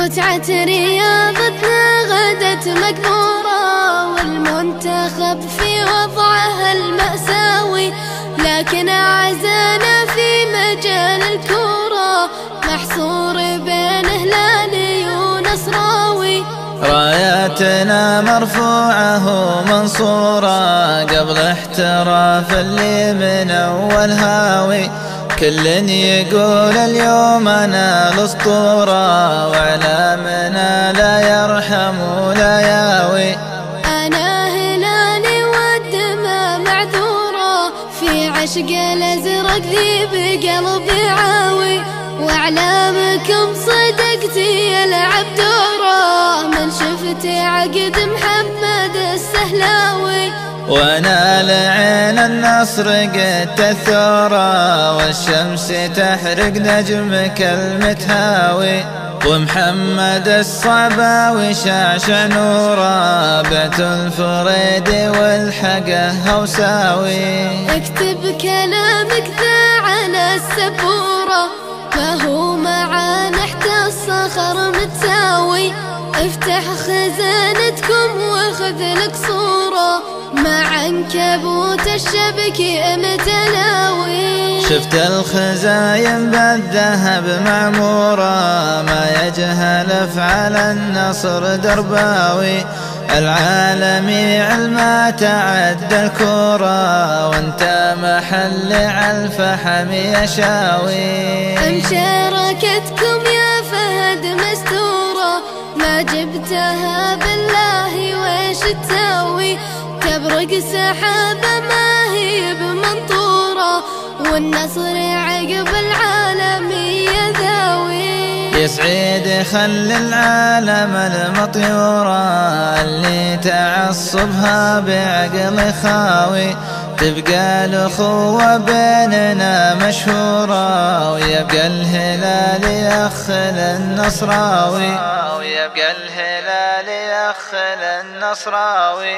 متعة رياضتنا غدت مقبورة، والمنتخب في وضعه المأساوي، لكن أعزانا في مجال الكورة محصور بين هلالي ونصراوي. راياتنا مرفوعة ومنصورة قبل احتراف اللي من أول هاوي، كل يقول اليوم أنا الأسطورة، وإعلامنا لا يرحم ولا ياوي. أنا هلالي والدمى معذورة، في عشق الأزرق ذي بقلبي عاوي، وإعلامكم صدقتي يلعب دوره، من شفت عقد محمد السهلاوي. وانا لعين النصر قد الثورة، والشمس تحرق نجمك المتهاوي، ومحمد الصعباوي شعشع نوره، بعت الفريد والحقه هوساوي. اكتب كلامك ذا على السبورة، ما هو معانا حتى الصخر متساوي، افتح خزانتكم واخذ لك صورة، مع عنكبوت الشبك متلاوي. شفت الخزاين بالذهب معمورة، ما يجهل افعال النصر درباوي، العالمي علما تعد الكورة، وانت محل على الفحم يشاوي. مشاركتكم يا فهد مستورة، ما جبتها بالله ويش تساوي، تبرق سحابة ما هي بمنطورة، والنصر عقب العالمية ذاوي. يسعد خل العالم المطيورة، اللي تعصبها بعقل خاوي، تبقى الأخوة بيننا مشهورة، ويبقى الهلال يخل النصراوي، ويبقى الهلال يخل النصراوي.